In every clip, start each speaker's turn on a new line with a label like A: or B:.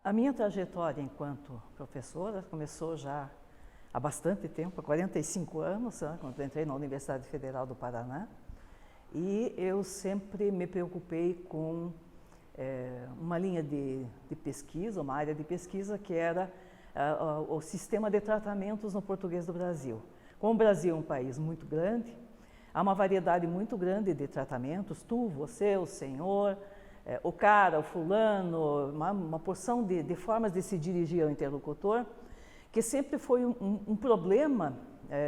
A: A minha trajetória enquanto professora começou já há bastante tempo, há 45 anos, quando entrei na Universidade Federal do Paraná, e eu sempre me preocupei com uma linha de pesquisa, uma área de pesquisa que era o sistema de tratamentos no português do Brasil. Como o Brasil é um país muito grande, há uma variedade muito grande de tratamentos, tu, você, o senhor, o cara, o fulano, uma porção de formas de se dirigir ao interlocutor, que sempre foi um problema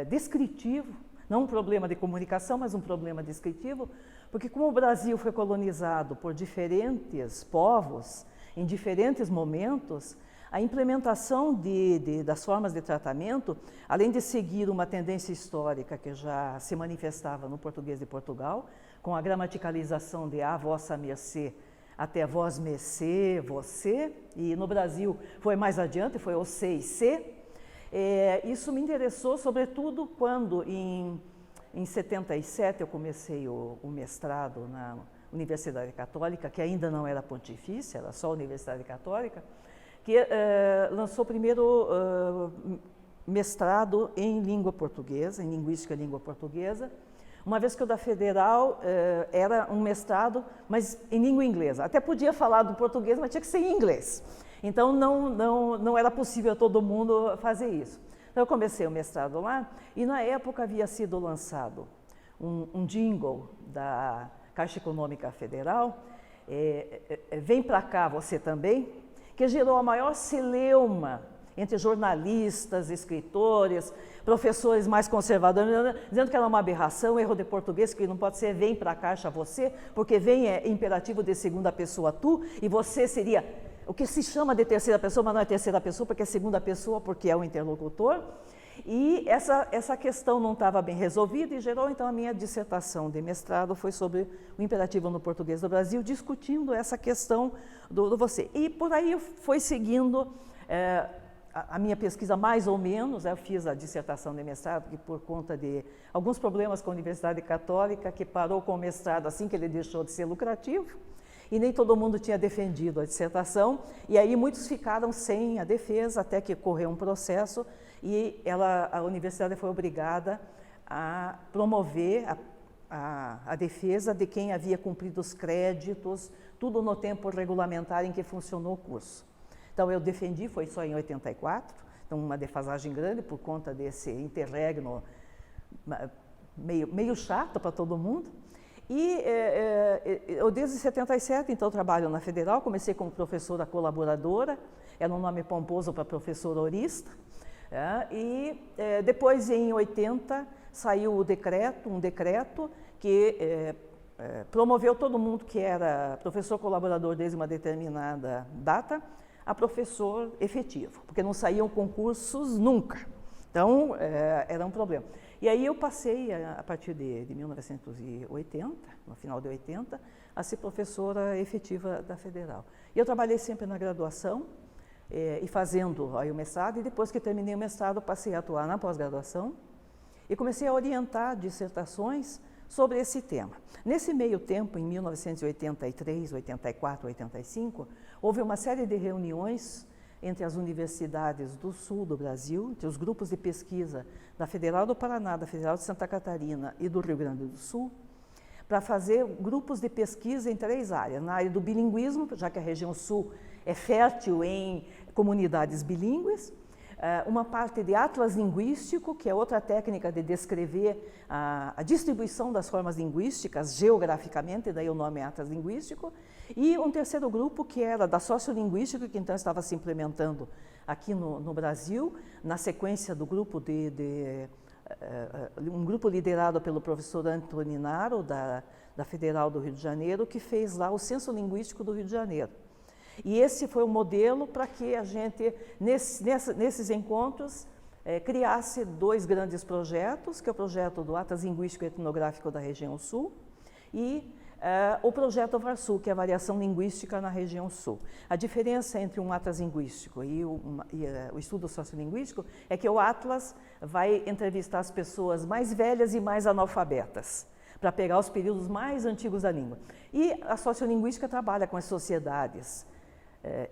A: descritivo, não um problema de comunicação, mas um problema descritivo, porque como o Brasil foi colonizado por diferentes povos, em diferentes momentos, a implementação das formas de tratamento, além de seguir uma tendência histórica que já se manifestava no português de Portugal, com a gramaticalização de a vossa mercê, até vós mercê, você, e no Brasil foi mais adiante, foi o C e C. Isso me interessou, sobretudo, quando em 77 eu comecei o mestrado na Universidade Católica, que ainda não era pontifícia, era só a Universidade Católica, que lançou o primeiro mestrado em língua portuguesa, em linguística e língua portuguesa, uma vez que o da Federal era um mestrado, mas em língua inglesa. Até podia falar do português, mas tinha que ser em inglês. Então, não era possível todo mundo fazer isso. Então, eu comecei o mestrado lá e, na época, havia sido lançado um jingle da Caixa Econômica Federal, Vem Pra Cá Você Também, que gerou a maior celeuma entre jornalistas, escritores, professores mais conservadores, dizendo que era uma aberração, erro de português, que não pode ser vem pra caixa você, porque vem é imperativo de segunda pessoa tu, e você seria o que se chama de terceira pessoa, mas não é terceira pessoa, porque é segunda pessoa, porque é o interlocutor. E essa questão não estava bem resolvida e gerou, então, a minha dissertação de mestrado foi sobre o imperativo no português do Brasil, discutindo essa questão do você. E por aí foi seguindo a minha pesquisa mais ou menos, eu fiz a dissertação de mestrado, que por conta de alguns problemas com a Universidade Católica, que parou com o mestrado assim que ele deixou de ser lucrativo, e nem todo mundo tinha defendido a dissertação, e aí muitos ficaram sem a defesa, até que ocorreu um processo, e a universidade foi obrigada a promover a defesa de quem havia cumprido os créditos, tudo no tempo regulamentar em que funcionou o curso. Então, eu defendi, foi só em 84, então uma defasagem grande por conta desse interregno meio chato para todo mundo. E eu desde 77, então, trabalho na Federal, comecei como professora colaboradora, era um nome pomposo para professora horista, e depois, em 80, saiu um decreto que promoveu todo mundo que era professor colaborador desde uma determinada data, a professor efetivo, porque não saíam concursos nunca. Então, era um problema. E aí eu passei, a partir de 1980, no final de 80, a ser professora efetiva da Federal. E eu trabalhei sempre na graduação, e fazendo aí o mestrado, e depois que terminei o mestrado, passei a atuar na pós-graduação, e comecei a orientar dissertações sobre esse tema. Nesse meio tempo, em 1983, 84, 85, houve uma série de reuniões entre as universidades do sul do Brasil, entre os grupos de pesquisa da Federal do Paraná, da Federal de Santa Catarina e do Rio Grande do Sul, para fazer grupos de pesquisa em 3 áreas. Na área do bilinguismo, já que a região sul é fértil em comunidades bilíngues, uma parte de atlas linguístico, que é outra técnica de descrever a distribuição das formas linguísticas geograficamente, daí o nome é atlas linguístico, e um terceiro grupo que era da sociolinguística, que então estava se implementando aqui no Brasil, na sequência do grupo um grupo liderado pelo professor Antônio Naro, da Federal do Rio de Janeiro, que fez lá o Censo Linguístico do Rio de Janeiro. E esse foi o modelo para que a gente, nesses encontros, criasse 2 grandes projetos, que é o projeto do Atlas Linguístico e Etnográfico da região sul e o projeto VARSU, que é a variação linguística na região sul. A diferença entre um atlas linguístico e o estudo sociolinguístico é que o atlas vai entrevistar as pessoas mais velhas e mais analfabetas, para pegar os períodos mais antigos da língua. E a sociolinguística trabalha com as sociedades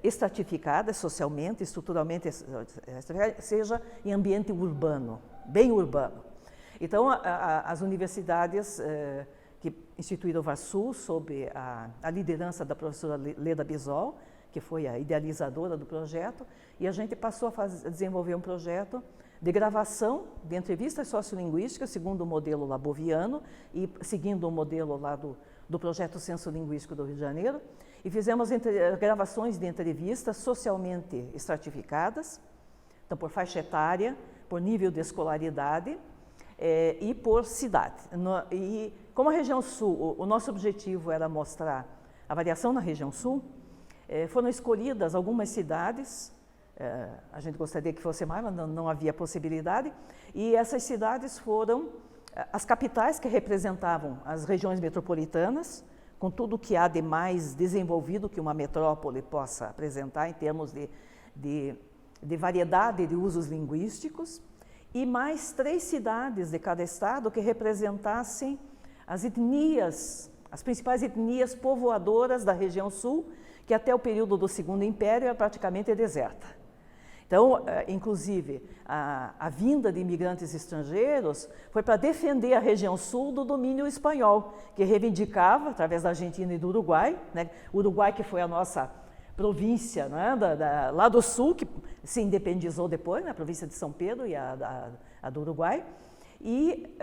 A: estratificadas socialmente, estruturalmente, seja em ambiente urbano, bem urbano. Então, as universidades que instituíram o VARSU, sob a liderança da professora Leda Bisol, que foi a idealizadora do projeto, e a gente passou a desenvolver um projeto de gravação de entrevistas sociolinguísticas, segundo o modelo laboviano e seguindo o modelo lá do projeto Sensolinguístico do Rio de Janeiro, e fizemos gravações de entrevistas socialmente estratificadas, então por faixa etária, por nível de escolaridade e por cidade. E como a região sul, o nosso objetivo era mostrar a variação na região sul, foram escolhidas algumas cidades, a gente gostaria que fosse mais, mas não havia possibilidade, e essas cidades foram as capitais que representavam as regiões metropolitanas, com tudo que há de mais desenvolvido que uma metrópole possa apresentar em termos de variedade de usos linguísticos, e mais 3 cidades de cada estado que representassem as etnias, as principais etnias povoadoras da região sul, que até o período do Segundo Império era praticamente deserta. Então, inclusive, a vinda de imigrantes estrangeiros foi para defender a região sul do domínio espanhol, que reivindicava, através da Argentina e do Uruguai, né, o Uruguai que foi a nossa província, né, lá do sul, que se independizou depois, né, a província de São Pedro e a do Uruguai, e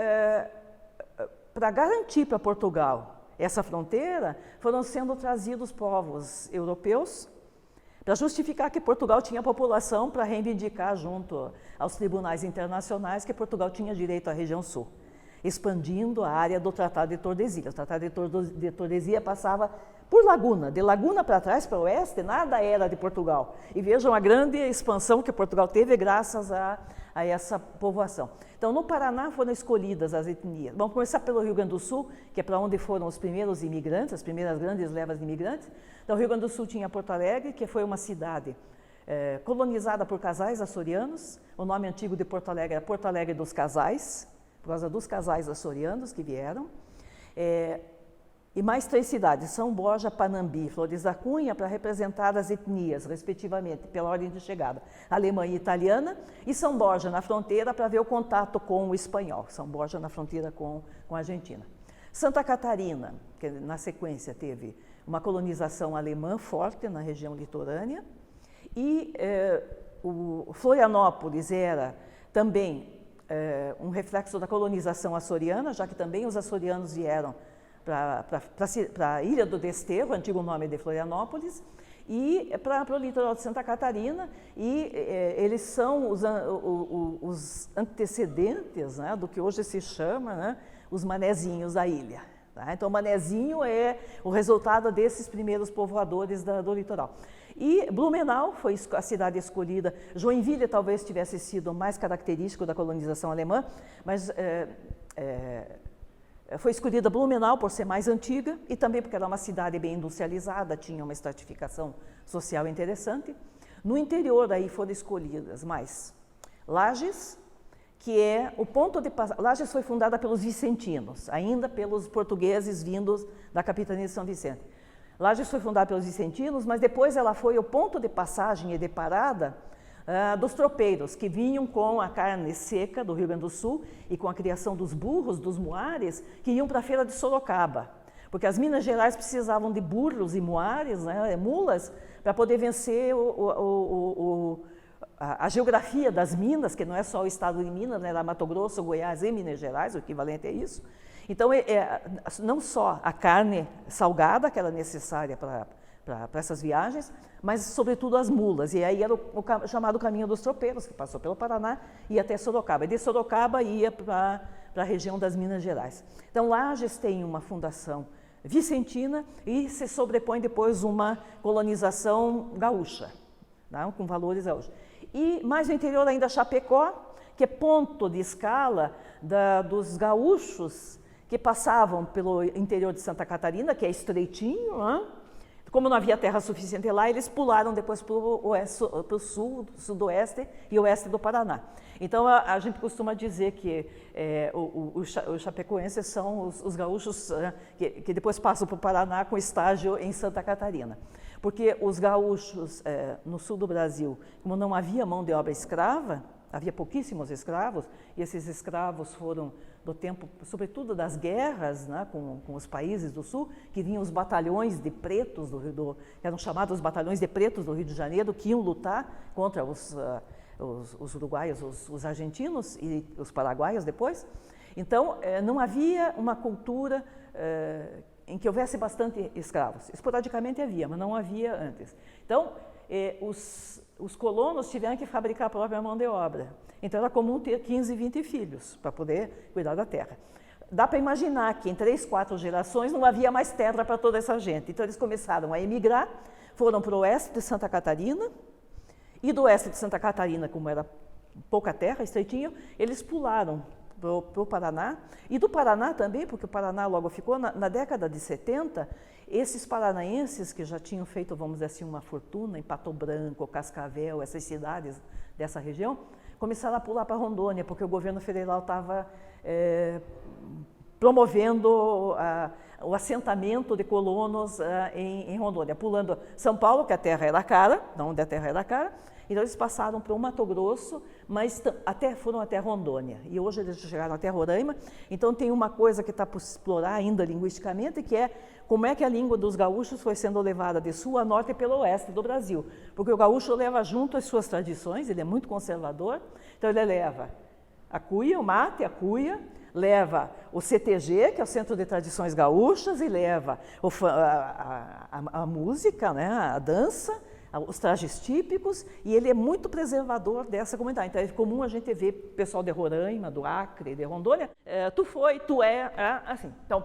A: para garantir para Portugal essa fronteira, foram sendo trazidos povos europeus, para justificar que Portugal tinha população para reivindicar junto aos tribunais internacionais que Portugal tinha direito à região sul, expandindo a área do Tratado de Tordesilhas. O Tratado de Tordesilhas passava por Laguna, de Laguna para trás, para o oeste, nada era de Portugal. E vejam a grande expansão que Portugal teve graças a essa povoação. Então, no Paraná foram escolhidas as etnias. Vamos começar pelo Rio Grande do Sul, que é para onde foram os primeiros imigrantes, as primeiras grandes levas de imigrantes. Então, o Rio Grande do Sul tinha Porto Alegre, que foi uma cidade colonizada por casais açorianos. O nome antigo de Porto Alegre era Porto Alegre dos Casais, por causa dos casais açorianos que vieram. E mais 3 cidades, São Borja, Panambi e Flores da Cunha, para representar as etnias, respectivamente, pela ordem de chegada, alemã e italiana, e São Borja na fronteira para ver o contato com o espanhol, São Borja na fronteira com a Argentina. Santa Catarina, que na sequência teve uma colonização alemã forte na região litorânea, e o Florianópolis era também um reflexo da colonização açoriana, já que também os açorianos vieram para a Ilha do Desterro, antigo nome de Florianópolis, e para o litoral de Santa Catarina, e eles são os antecedentes, né, do que hoje se chama, né, os manezinhos da ilha. Tá? Então, o manezinho é o resultado desses primeiros povoadores do litoral. E Blumenau foi a cidade escolhida. Joinville talvez tivesse sido o mais característico da colonização alemã, mas foi escolhida Blumenau por ser mais antiga e também porque era uma cidade bem industrializada, tinha uma estratificação social interessante. No interior aí foram escolhidas mais Lages, que é o ponto de passagem. Lages foi fundada pelos vicentinos, ainda pelos portugueses vindos da capitania de São Vicente. Lages foi fundada pelos vicentinos, mas depois ela foi o ponto de passagem e de parada dos tropeiros, que vinham com a carne seca do Rio Grande do Sul e com a criação dos burros, dos muares, que iam para a feira de Sorocaba, porque as Minas Gerais precisavam de burros e muares, né, mulas, para poder vencer a geografia das Minas, que não é só o estado de Minas, né, era Mato Grosso, Goiás e Minas Gerais, o equivalente é isso. Então, não só a carne salgada, que era necessária para essas viagens, mas, sobretudo, as mulas. E aí era o chamado Caminho dos Tropeiros, que passou pelo Paraná e ia até Sorocaba. E de Sorocaba ia para a região das Minas Gerais. Então, Lages tem uma fundação vicentina e se sobrepõe depois uma colonização gaúcha, tá? Com valores gaúchos. E mais no interior ainda Chapecó, que é ponto de escala dos gaúchos que passavam pelo interior de Santa Catarina, que é estreitinho, né? Como não havia terra suficiente lá, eles pularam depois para o sul, sudoeste e oeste do Paraná. Então, a gente costuma dizer que os chapecoenses são os gaúchos que depois passam para o Paraná com estágio em Santa Catarina. Porque os gaúchos no sul do Brasil, como não havia mão de obra escrava, havia pouquíssimos escravos, e esses escravos foram do tempo, sobretudo das guerras, né, com os países do sul, que vinham os batalhões de pretos, que eram chamados batalhões de pretos do Rio de Janeiro, que iam lutar contra os uruguaios, os argentinos e os paraguaios depois. Então, não havia uma cultura em que houvesse bastante escravos. Esporadicamente havia, mas não havia antes. Então, os colonos tiveram que fabricar a própria mão de obra. Então, era comum ter 15, 20 filhos para poder cuidar da terra. Dá para imaginar que em 3, 4 gerações não havia mais terra para toda essa gente. Então, eles começaram a emigrar, foram para o oeste de Santa Catarina, e do oeste de Santa Catarina, como era pouca terra, estreitinho, eles pularam para o Paraná, e do Paraná também, porque o Paraná logo ficou, na década de 70, esses paranaenses que já tinham feito, vamos dizer assim, uma fortuna em Pato Branco, Cascavel, essas cidades dessa região, começaram a pular para Rondônia, porque o governo federal estava promovendo o assentamento de colonos em Rondônia, pulando São Paulo, que a terra era cara, onde a terra era cara. Então, eles passaram para o Mato Grosso, mas foram até Rondônia. E hoje eles chegaram até Roraima. Então, tem uma coisa que está por explorar ainda linguisticamente, que é como é que a língua dos gaúchos foi sendo levada de sul a norte e pelo oeste do Brasil. Porque o gaúcho leva junto as suas tradições, ele é muito conservador. Então, ele leva a cuia, o mate, a cuia, leva o CTG, que é o Centro de Tradições Gaúchas, e leva a música, né, a dança, os trajes típicos, e ele é muito preservador dessa comunidade. Então, é comum a gente ver pessoal de Roraima, do Acre, de Rondônia, tu é, assim. Então,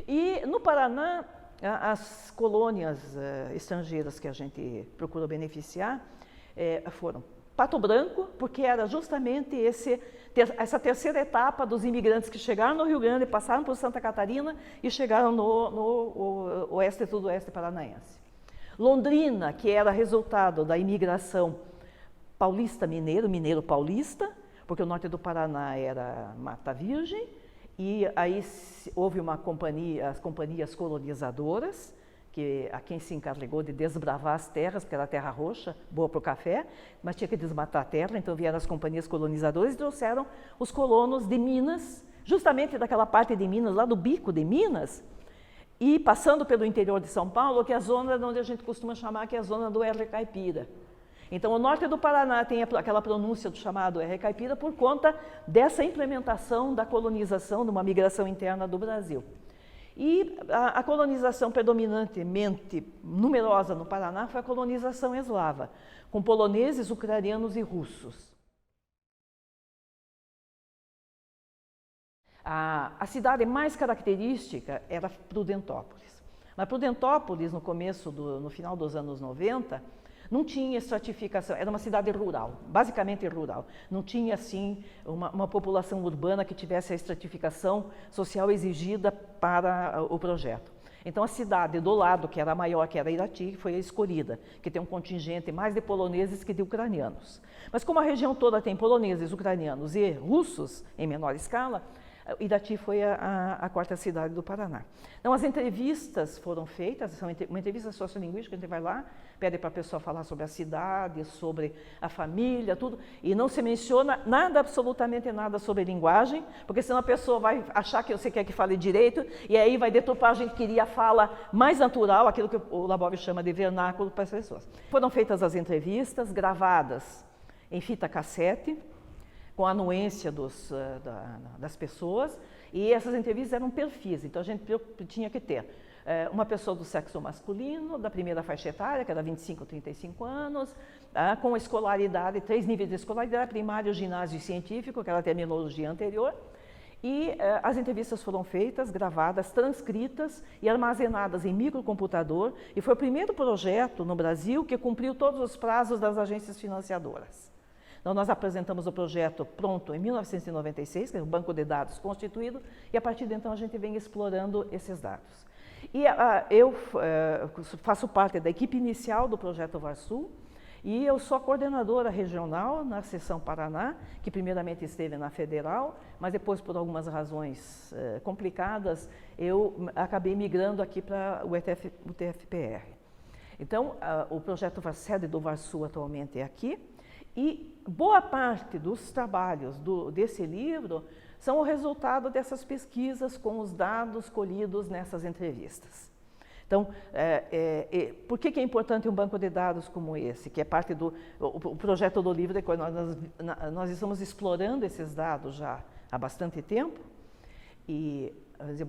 A: e no Paraná, as colônias estrangeiras que a gente procurou beneficiar foram Pato Branco, porque era justamente essa terceira etapa dos imigrantes que chegaram no Rio Grande, passaram por Santa Catarina e chegaram no oeste e sudoeste paranaense. Londrina, que era resultado da imigração paulista-mineiro, mineiro-paulista, porque o norte do Paraná era Mata Virgem, e aí houve as companhias colonizadoras, a quem se encarregou de desbravar as terras, porque era terra roxa, boa para o café, mas tinha que desmatar a terra, então vieram as companhias colonizadoras e trouxeram os colonos de Minas, justamente daquela parte de Minas, lá do bico de Minas, e passando pelo interior de São Paulo, que é a zona onde a gente costuma chamar que é a zona do R caipira. Então, o norte do Paraná tem aquela pronúncia do chamado R caipira por conta dessa implementação da colonização, de uma migração interna do Brasil. E a colonização predominantemente numerosa no Paraná foi a colonização eslava, com poloneses, ucranianos e russos. A cidade mais característica era Prudentópolis. Mas Prudentópolis, no final dos anos 90, não tinha estratificação, era uma cidade rural, basicamente rural. Não tinha, assim, uma população urbana que tivesse a estratificação social exigida para o projeto. Então, a cidade do lado, que era maior, que era Irati, foi a escolhida, que tem um contingente mais de poloneses que de ucranianos. Mas como a região toda tem poloneses, ucranianos e russos, em menor escala, Irati foi a quarta cidade do Paraná. Então, as entrevistas foram feitas, são uma entrevista sociolinguística, a gente vai lá, pede para a pessoa falar sobre a cidade, sobre a família, tudo, e não se menciona nada, absolutamente nada sobre linguagem, porque senão a pessoa vai achar que você quer que fale direito, e aí vai deturpar, a gente queria a fala mais natural, aquilo que o Labov chama de vernáculo para as pessoas. Foram feitas as entrevistas, gravadas em fita cassete, com a anuência das pessoas, e essas entrevistas eram perfis, então a gente tinha que ter uma pessoa do sexo masculino, da primeira faixa etária, que era 25, 35 anos, com escolaridade, 3 níveis de escolaridade, primário, ginásio e científico, que era a terminologia anterior, e as entrevistas foram feitas, gravadas, transcritas e armazenadas em microcomputador, e foi o primeiro projeto no Brasil que cumpriu todos os prazos das agências financiadoras. Então, nós apresentamos o projeto pronto em 1996, que é o banco de dados constituído, e a partir de então a gente vem explorando esses dados. E eu faço parte da equipe inicial do projeto VarSul, e eu sou a coordenadora regional na seção Paraná, que primeiramente esteve na Federal, mas depois, por algumas razões complicadas, eu acabei migrando aqui para o TFPR. Então, o projeto sede do VarSul atualmente é aqui, e boa parte dos trabalhos desse livro são o resultado dessas pesquisas com os dados colhidos nessas entrevistas. Então, por que é importante um banco de dados como esse, que é parte do projeto do livro, nós estamos explorando esses dados já há bastante tempo, e é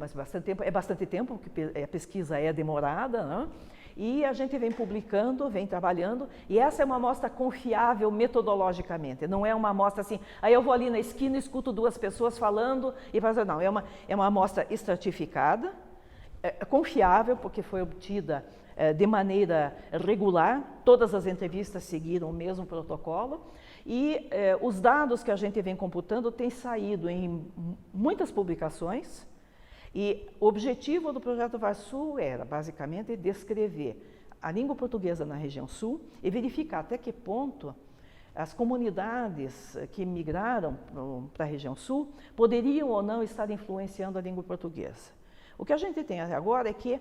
A: bastante tempo, porque a pesquisa é demorada, né? E a gente vem publicando, vem trabalhando, e essa é uma amostra confiável metodologicamente, não é uma amostra assim, aí eu vou ali na esquina e escuto duas pessoas falando, e fazer, não, é uma amostra estratificada, confiável, porque foi obtida de maneira regular, todas as entrevistas seguiram o mesmo protocolo, e os dados que a gente vem computando têm saído em muitas publicações, e o objetivo do projeto VarSul era, basicamente, descrever a língua portuguesa na região sul e verificar até que ponto as comunidades que migraram para a região sul poderiam ou não estar influenciando a língua portuguesa. O que a gente tem até agora é que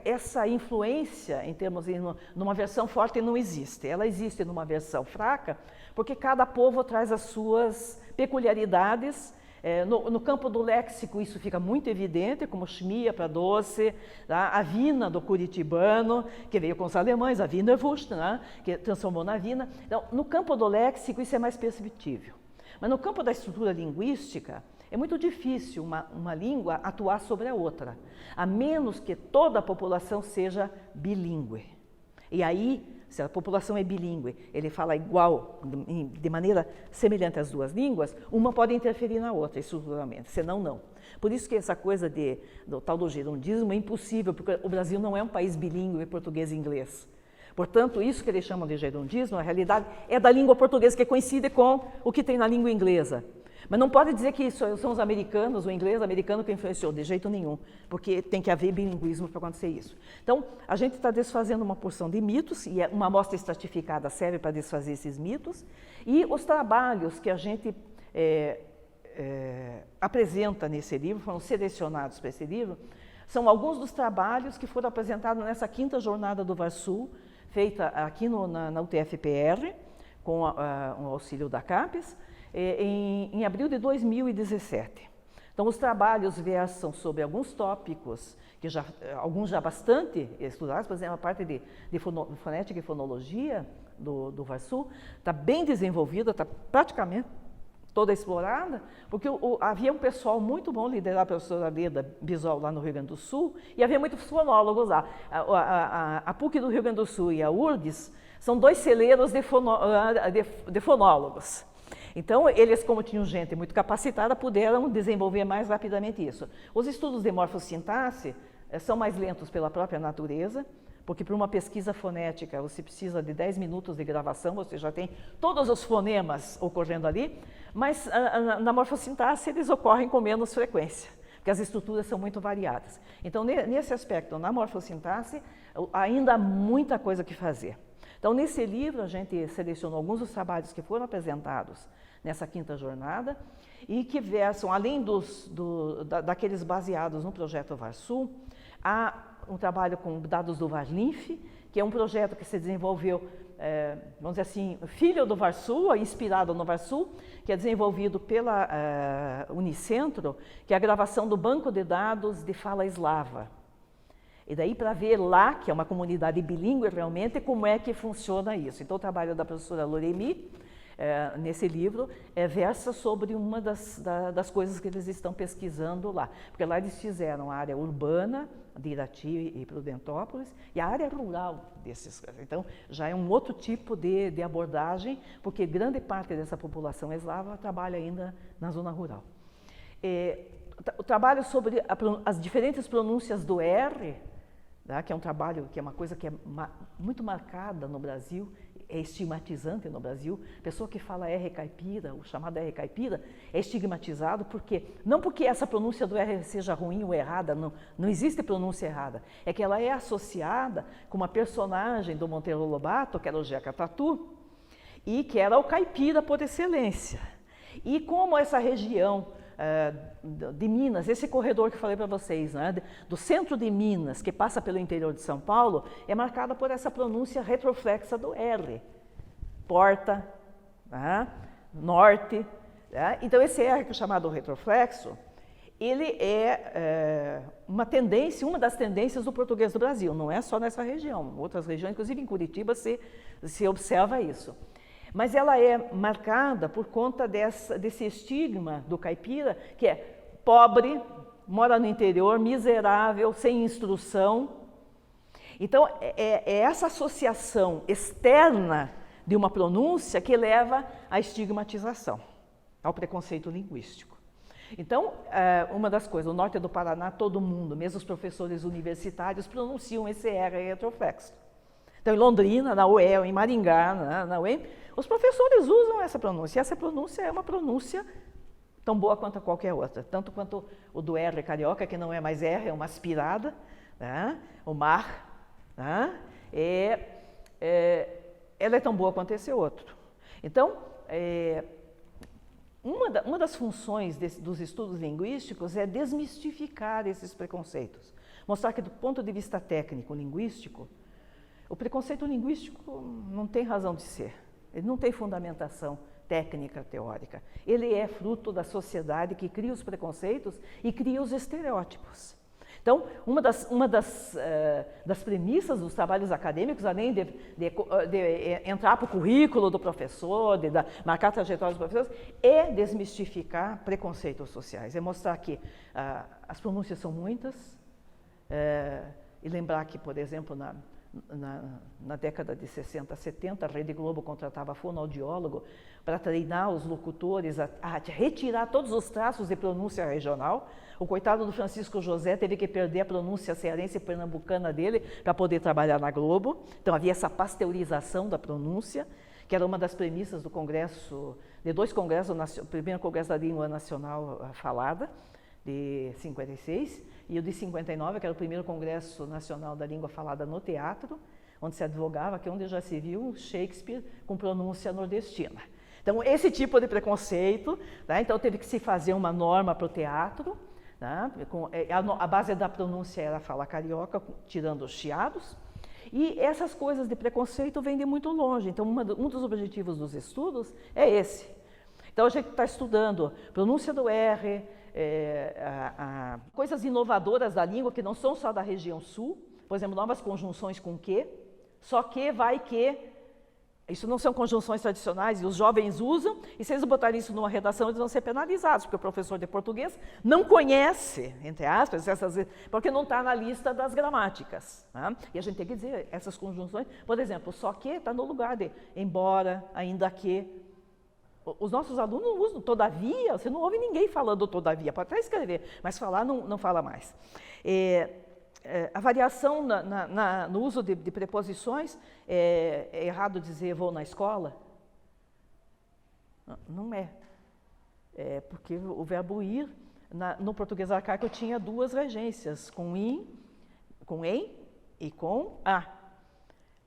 A: essa influência, em termos numa versão forte, não existe. Ela existe numa versão fraca, porque cada povo traz as suas peculiaridades. No campo do léxico isso fica muito evidente, como chmia para doce, tá? A vina do curitibano, que veio com os alemães, a Wienerwurst, né? Que transformou na vina. Então, no campo do léxico isso é mais perceptível. Mas no campo da estrutura linguística, é muito difícil uma língua atuar sobre a outra, a menos que toda a população seja bilíngue. E aí, se a população é bilíngue, ele fala igual, de maneira semelhante às duas línguas, uma pode interferir na outra estruturalmente, senão não. Por isso que essa coisa do tal do gerundismo é impossível, porque o Brasil não é um país bilíngue, português e inglês. Portanto, isso que eles chamam de gerundismo, na realidade, é da língua portuguesa, que coincide com o que tem na língua inglesa. Mas não pode dizer que são os americanos, o inglês americano que influenciou, de jeito nenhum, porque tem que haver bilinguismo para acontecer isso. Então, a gente está desfazendo uma porção de mitos, e uma amostra estratificada serve para desfazer esses mitos, e os trabalhos que a gente apresenta nesse livro, foram selecionados para esse livro, são alguns dos trabalhos que foram apresentados nessa 5ª jornada do VarSul, feita aqui na UTFPR, com o auxílio da CAPES, em abril de 2017. Então, os trabalhos versam sobre alguns tópicos, alguns já bastante estudados, por exemplo, a parte de fonética e fonologia do VarSul está bem desenvolvida, está praticamente toda explorada, porque havia um pessoal muito bom, liderado pela professora Leda Bisol, lá no Rio Grande do Sul, e havia muitos fonólogos lá. A PUC do Rio Grande do Sul e a URGS são dois celeiros de fonólogos. Então, eles, como tinham gente muito capacitada, puderam desenvolver mais rapidamente isso. Os estudos de morfossintaxe são mais lentos pela própria natureza, porque para uma pesquisa fonética você precisa de 10 minutos de gravação, você já tem todos os fonemas ocorrendo ali, mas na morfossintaxe eles ocorrem com menos frequência, porque as estruturas são muito variadas. Então, nesse aspecto, na morfossintaxe, ainda há muita coisa que fazer. Então, nesse livro, a gente selecionou alguns dos trabalhos que foram apresentados nessa 5ª jornada e que versam, além daqueles baseados no projeto VarSul, há um trabalho com dados do VarLinf, que é um projeto que se desenvolveu, vamos dizer assim, filho do VarSul, inspirado no VarSul, que é desenvolvido pela Unicentro, que é a gravação do banco de dados de fala eslava. E daí para ver lá, que é uma comunidade bilíngue realmente, como é que funciona isso. Então o trabalho da professora Loremi, nesse livro, versa sobre uma das coisas que eles estão pesquisando lá. Porque lá eles fizeram a área urbana, de Irati e Prudentópolis, e a área rural desses. Então já é um outro tipo de abordagem, porque grande parte dessa população eslava trabalha ainda na zona rural. O trabalho sobre as diferentes pronúncias do R, que é um trabalho, que é uma coisa que é muito marcada no Brasil, é estigmatizante no Brasil. Pessoa que fala R caipira, o chamado R caipira, é estigmatizado não porque essa pronúncia do R seja ruim ou errada, não existe pronúncia errada. É que ela é associada com uma personagem do Monteiro Lobato, que era o Jeca Tatu, e que era o caipira por excelência. E como essa região de Minas, esse corredor que eu falei para vocês, né, do centro de Minas, que passa pelo interior de São Paulo, é marcada por essa pronúncia retroflexa do R. Porta, né, norte. Né? Então, esse R, que é chamado retroflexo, ele é uma das tendências do português do Brasil, não é só nessa região, outras regiões, inclusive em Curitiba se observa isso. Mas ela é marcada por conta desse estigma do caipira, que é pobre, mora no interior, miserável, sem instrução. Então, é essa associação externa de uma pronúncia que leva à estigmatização, ao preconceito linguístico. Então, uma das coisas, o norte do Paraná, todo mundo, mesmo os professores universitários, pronunciam esse R retroflexo. Então, em Londrina, na UEL, em Maringá, na UEM, os professores usam essa pronúncia. E essa pronúncia é uma pronúncia tão boa quanto qualquer outra. Tanto quanto o do R carioca, que não é mais R, é uma aspirada, né? O mar. Né? Ela é tão boa quanto esse outro. Então, uma das funções dos estudos linguísticos é desmistificar esses preconceitos. Mostrar que, do ponto de vista técnico-linguístico, o preconceito linguístico não tem razão de ser, ele não tem fundamentação técnica, teórica. Ele é fruto da sociedade que cria os preconceitos e cria os estereótipos. Então, uma das premissas dos trabalhos acadêmicos, além de entrar para o currículo do professor, marcar a trajetória dos professores, é desmistificar preconceitos sociais, é mostrar que as pronúncias são muitas, e lembrar que, por exemplo, na década de 60, 70, a Rede Globo contratava fonoaudiólogo para treinar os locutores a retirar todos os traços de pronúncia regional. O coitado do Francisco José teve que perder a pronúncia cearense e pernambucana dele para poder trabalhar na Globo. Então havia essa pasteurização da pronúncia, que era uma das premissas do congresso, de dois congressos, o primeiro congresso da língua nacional falada, de 56, e o de 59, que era o primeiro Congresso Nacional da Língua Falada no Teatro, onde se advogava que onde já se viu Shakespeare com pronúncia nordestina. Então, esse tipo de preconceito, né? Então teve que se fazer uma norma para o teatro, né? A base da pronúncia era a fala carioca, tirando os chiados, e essas coisas de preconceito vêm de muito longe. Então, um dos objetivos dos estudos é esse. Então, a gente está estudando pronúncia do R, coisas inovadoras da língua que não são só da região sul, por exemplo, novas conjunções com que, só que, vai que, isso não são conjunções tradicionais e os jovens usam, e se eles botarem isso numa redação, eles vão ser penalizados, porque o professor de português não conhece, entre aspas, porque não está na lista das gramáticas. Né? E a gente tem que dizer, essas conjunções, por exemplo, só que está no lugar de embora, ainda que. Os nossos alunos não usam todavia, você não ouve ninguém falando todavia, pode até escrever, mas falar não fala mais. A variação no uso de preposições, é errado dizer vou na escola? Não é. Porque o verbo ir, no português arcaico, tinha duas regências, com em e com a.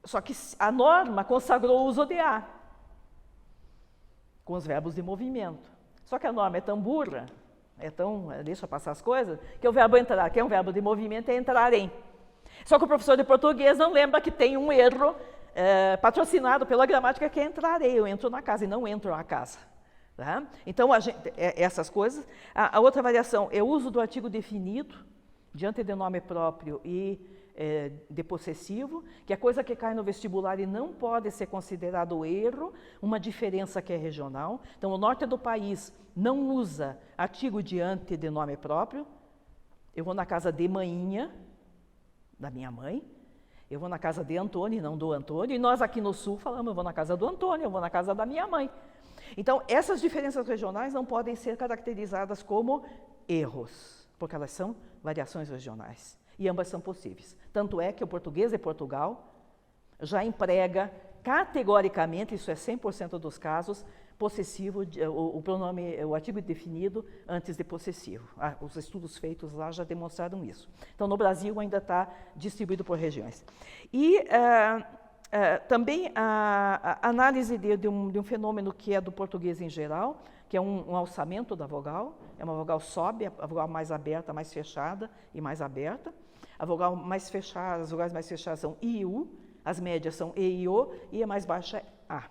A: Só que a norma consagrou o uso de a, com os verbos de movimento. Só que a norma é tão burra, deixa passar as coisas, que o verbo entrar, que é um verbo de movimento, é entrar em. Só que o professor de português não lembra que tem um erro patrocinado pela gramática, que é entrarei, eu entro na casa e não entro na casa. Tá? Então, essas coisas. A outra variação é o uso do artigo definido, diante de nome próprio e de possessivo, que é coisa que cai no vestibular e não pode ser considerado erro, uma diferença que é regional. Então, o norte do país não usa artigo diante de nome próprio. Eu vou na casa de maninha, da minha mãe, eu vou na casa de Antônio e não do Antônio, e nós aqui no sul falamos, eu vou na casa do Antônio, eu vou na casa da minha mãe. Então, essas diferenças regionais não podem ser caracterizadas como erros, porque elas são variações regionais. E ambas são possíveis. Tanto é que o português de Portugal já emprega categoricamente, isso é 100% dos casos, possessivo, o pronome, o artigo definido antes de possessivo. Os estudos feitos lá já demonstraram isso. Então, no Brasil ainda está distribuído por regiões. E também a análise de um fenômeno que é do português em geral, que é um alçamento da vogal, é uma vogal sobe, a vogal mais aberta, mais fechada e mais aberta. A vogal mais fechada, as vogais mais fechadas são I e U, as médias são E e O, e a mais baixa é A.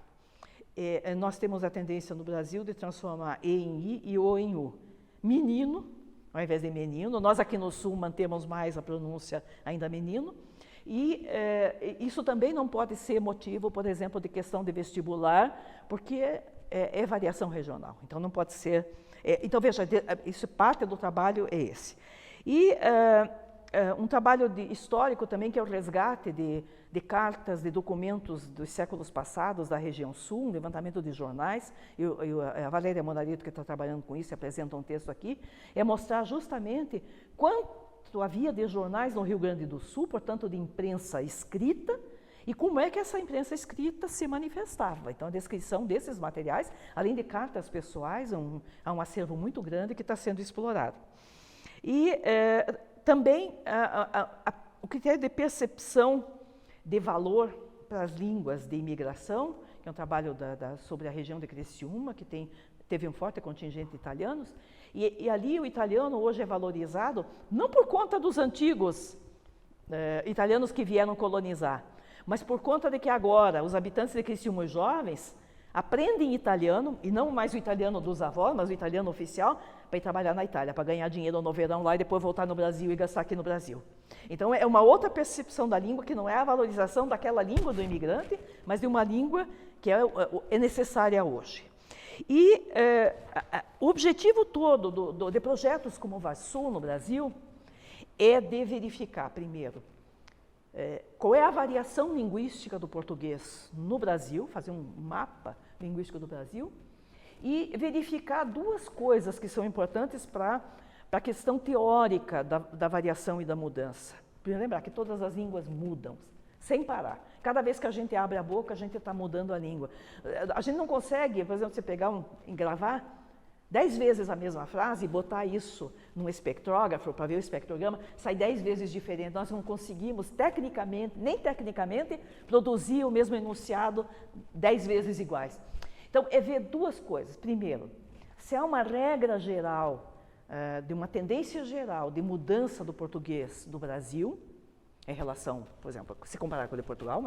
A: Nós temos a tendência no Brasil de transformar E em I e O em U. Menino, ao invés de menino, nós aqui no Sul mantemos mais a pronúncia ainda menino, e isso também não pode ser motivo, por exemplo, de questão de vestibular, porque é variação regional, então não pode ser... então, veja, isso parte do trabalho é esse. E um trabalho histórico também, que é o resgate de cartas, de documentos dos séculos passados da região sul, um levantamento de jornais, a Valéria Monarito, que está trabalhando com isso, apresenta um texto aqui, é mostrar justamente quanto havia de jornais no Rio Grande do Sul, portanto, de imprensa escrita, e como é que essa imprensa escrita se manifestava. Então, a descrição desses materiais, além de cartas pessoais, há um acervo muito grande que está sendo explorado. E também o critério de percepção de valor para as línguas de imigração, que é um trabalho sobre a região de Criciúma, que teve um forte contingente de italianos, e ali o italiano hoje é valorizado não por conta dos antigos italianos que vieram colonizar, mas por conta de que agora os habitantes de Criciúma, os jovens, aprendem italiano, e não mais o italiano dos avós, mas o italiano oficial, para ir trabalhar na Itália, para ganhar dinheiro no verão lá e depois voltar no Brasil e gastar aqui no Brasil. Então, é uma outra percepção da língua, que não é a valorização daquela língua do imigrante, mas de uma língua que é necessária hoje. E o objetivo todo de projetos como o VARSU no Brasil é de verificar, primeiro, qual é a variação linguística do português no Brasil, fazer um mapa linguístico do Brasil, e verificar duas coisas que são importantes para a questão teórica da variação e da mudança. Primeiro, lembrar que todas as línguas mudam, sem parar. Cada vez que a gente abre a boca, a gente está mudando a língua. A gente não consegue, por exemplo, você pegar e gravar 10 vezes a mesma frase e botar isso num espectrógrafo para ver o espectrograma, sai 10 vezes diferente. Nós não conseguimos, nem tecnicamente, produzir o mesmo enunciado 10 vezes iguais. Então, é ver duas coisas. Primeiro, se há uma regra geral, de uma tendência geral de mudança do português do Brasil, em relação, por exemplo, se comparar com o de Portugal,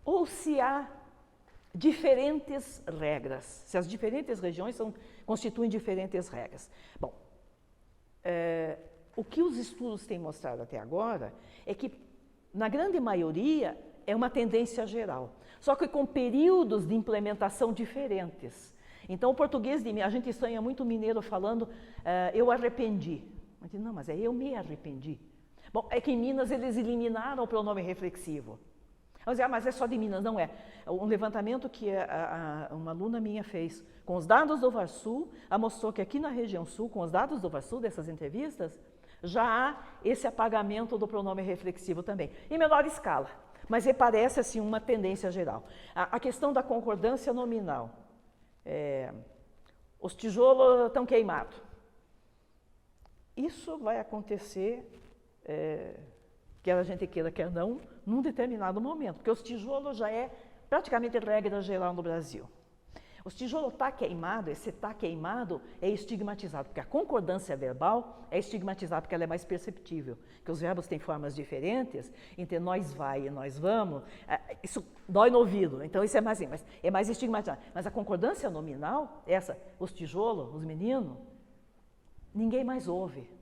A: ou se há diferentes regras, se as diferentes regiões constituem diferentes regras. Bom, o que os estudos têm mostrado até agora é que, na grande maioria, é uma tendência geral, só que com períodos de implementação diferentes. Então, o português, a gente estranha muito o mineiro falando, eu arrependi. Não, mas eu me arrependi. Bom, é que em Minas eles eliminaram o pronome reflexivo. Mas é só de Minas, não é. Um levantamento que uma aluna minha fez com os dados do VARSU, mostrou que aqui na região sul, com os dados do VARSU, dessas entrevistas, já há esse apagamento do pronome reflexivo também, em menor escala, mas parece assim uma tendência geral. A questão da concordância nominal. Os tijolos estão queimados. Isso vai acontecer, quer a gente queira, quer não, num determinado momento, porque os tijolos já é praticamente regra geral no Brasil. Os tijolos tá queimado, esse tá queimado é estigmatizado, porque a concordância verbal é estigmatizada, porque ela é mais perceptível, que os verbos têm formas diferentes, entre nós vai e nós vamos, isso dói no ouvido, então isso é mais estigmatizado. Mas a concordância nominal, os tijolos, os meninos, ninguém mais ouve.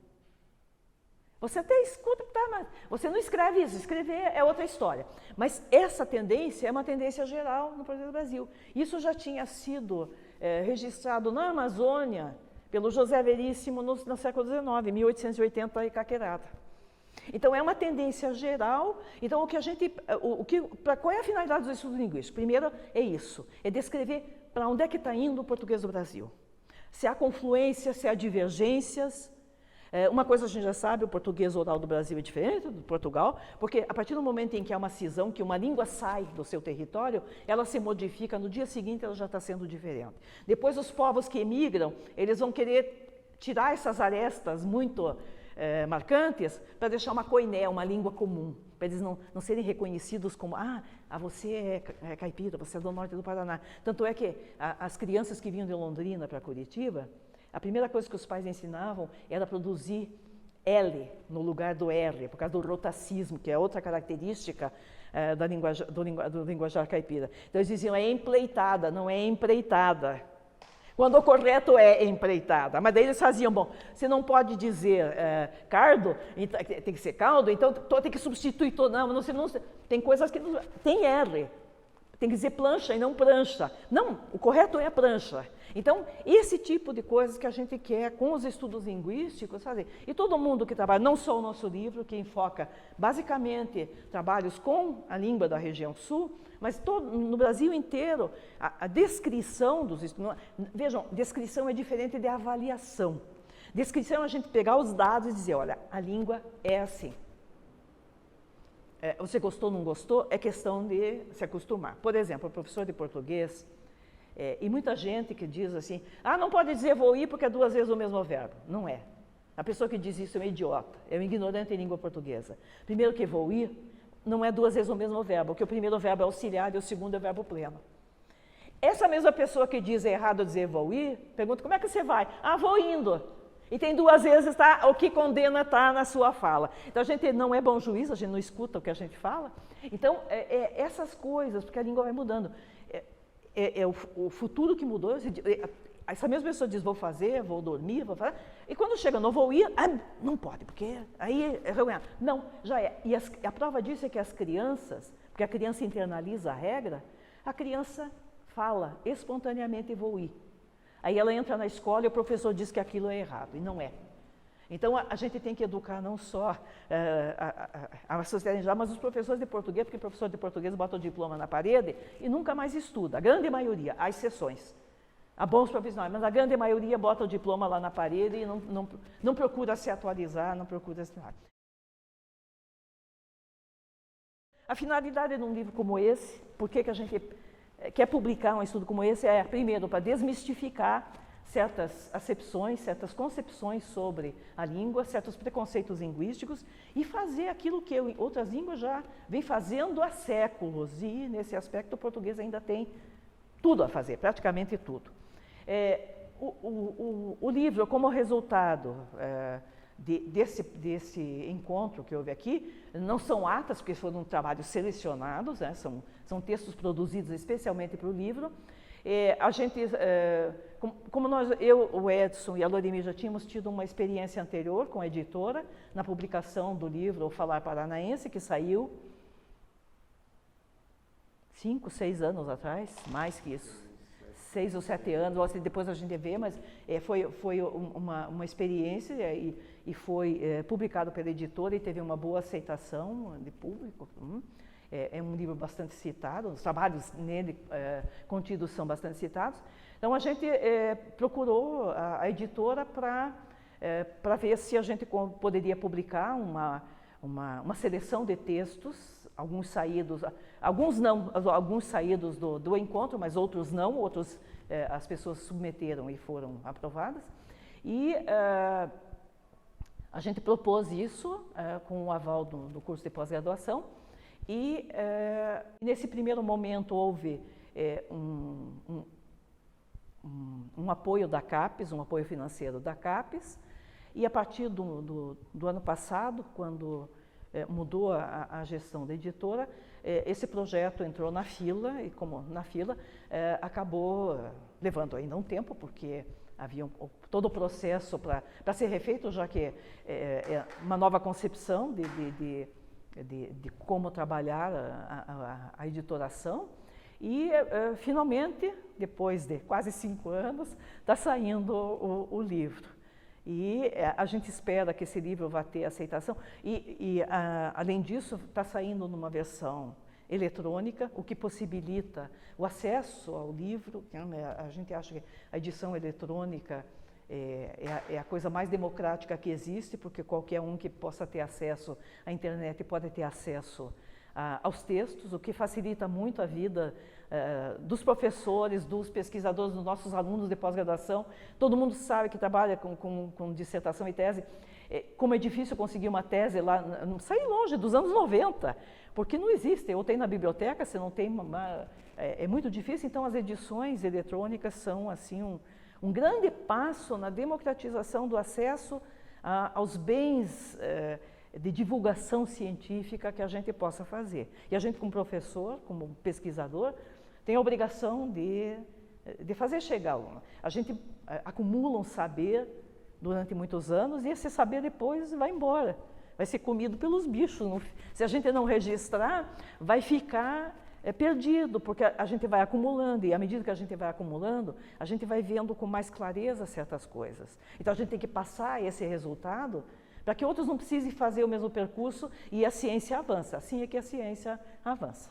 A: Você até escuta, mas você não escreve isso, escrever é outra história. Mas essa tendência é uma tendência geral no português do Brasil. Isso já tinha sido registrado na Amazônia pelo José Veríssimo no século XIX, 1880, em Caquerata. Então, é uma tendência geral. Então, qual é a finalidade dos estudos linguísticos? Primeiro é isso, é descrever para onde é que está indo o português do Brasil. Se há confluência, se há divergências, Uma coisa a gente já sabe, o português oral do Brasil é diferente do Portugal, porque a partir do momento em que há uma cisão, que uma língua sai do seu território, ela se modifica, no dia seguinte ela já está sendo diferente. Depois os povos que emigram, eles vão querer tirar essas arestas muito marcantes para deixar uma koiné, uma língua comum, para eles não serem reconhecidos como, você é caipira, você é do norte do Paraná. Tanto é que as crianças que vinham de Londrina para Curitiba, a primeira coisa que os pais ensinavam era produzir L no lugar do R, por causa do rotacismo, que é outra característica do linguajar caipira. Então eles diziam, é empleitada, não é empreitada. Quando o correto é empreitada. Mas daí eles faziam, bom, você não pode dizer cardo, tem que ser caldo, então tem que substituir todo. Não, tem coisas que não, tem R. Tem que dizer plancha e não prancha. Não, o correto é prancha. Então, esse tipo de coisas que a gente quer com os estudos linguísticos fazer. E todo mundo que trabalha, não só o nosso livro, que enfoca basicamente trabalhos com a língua da região sul, mas no Brasil inteiro, a descrição dos estudos... Vejam, descrição é diferente de avaliação. Descrição é a gente pegar os dados e dizer, olha, a língua é assim. Você gostou ou não gostou, é questão de se acostumar. Por exemplo, o professor de português, e muita gente que diz assim, não pode dizer vou ir porque é 2 vezes o mesmo verbo. Não é. A pessoa que diz isso é um idiota, é um ignorante em língua portuguesa. Primeiro que vou ir, não é 2 vezes o mesmo verbo, porque o primeiro verbo é auxiliar e o segundo é verbo pleno. Essa mesma pessoa que diz é errado dizer vou ir, pergunta como é que você vai? Vou indo. E tem 2 vezes o que condena está na sua fala. Então, a gente não é bom juiz, a gente não escuta o que a gente fala. Então, essas coisas, porque a língua vai mudando. O futuro que mudou. Essa mesma pessoa diz, vou fazer, vou dormir, vou fazer. E quando chega, não vou ir, não pode, porque aí é ruim. Não, já é. E a prova disso é que as crianças, porque a criança internaliza a regra, a criança fala espontaneamente, vou ir. Aí ela entra na escola e o professor diz que aquilo é errado, e não é. Então, a gente tem que educar não só a sociedade em geral, mas os professores de português, porque o professor de português bota o diploma na parede e nunca mais estuda. A grande maioria, há exceções. Há bons profissionais, mas a grande maioria bota o diploma lá na parede e não procura se atualizar, não procura estudar. A finalidade de um livro como esse, por que a gente quer publicar um estudo como esse, primeiro, para desmistificar certas acepções, certas concepções sobre a língua, certos preconceitos linguísticos e fazer aquilo que outras línguas já vêm fazendo há séculos. E, nesse aspecto, o português ainda tem tudo a fazer, praticamente tudo. O livro, como resultado desse encontro que houve aqui, não são atas, porque foram trabalhos selecionados, né? São textos produzidos especialmente para o livro. A gente, como eu, o Edson e a Loremir já tínhamos tido uma experiência anterior com a editora, na publicação do livro O Falar Paranaense, que saiu 5, 6 anos atrás, mais que isso. 6 ou 7 anos, depois a gente vê, mas foi uma experiência e foi publicado pela editora e teve uma boa aceitação de público. É um livro bastante citado, os trabalhos nele contidos são bastante citados. Então, a gente procurou a editora para ver se a gente poderia publicar uma seleção de textos, alguns saídos do encontro, mas outros não, outros as pessoas submeteram e foram aprovadas. E a gente propôs isso com o aval do curso de pós-graduação. E nesse primeiro momento houve um apoio da CAPES, um apoio financeiro da CAPES, e a partir do ano passado, quando mudou a gestão da editora, esse projeto entrou na fila, e como na fila, acabou levando ainda um tempo, porque havia todo o processo para ser refeito, já que é uma nova concepção de como trabalhar a editoração. E, finalmente, depois de quase 5 anos, está saindo o livro. E a gente espera que esse livro vá ter aceitação. Além disso, está saindo numa versão eletrônica, o que possibilita o acesso ao livro. A gente acha que a edição eletrônica é a coisa mais democrática que existe, porque qualquer um que possa ter acesso à internet pode ter acesso aos textos, o que facilita muito a vida dos professores, dos pesquisadores, dos nossos alunos de pós-graduação. Todo mundo sabe que trabalha com dissertação e tese, como é difícil conseguir uma tese lá, não sai longe, dos anos 90, porque não existe, ou tem na biblioteca, se não tem, é muito difícil. Então as edições eletrônicas são assim um grande passo na democratização do acesso aos bens de divulgação científica que a gente possa fazer. E a gente, como professor, como pesquisador, tem a obrigação de fazer chegar. A gente acumula um saber durante muitos anos e esse saber depois vai embora, vai ser comido pelos bichos. Se a gente não registrar, vai ficar perdido, porque a gente vai acumulando, e à medida que a gente vai acumulando, a gente vai vendo com mais clareza certas coisas. Então a gente tem que passar esse resultado para que outros não precisem fazer o mesmo percurso e a ciência avança. Assim é que a ciência avança.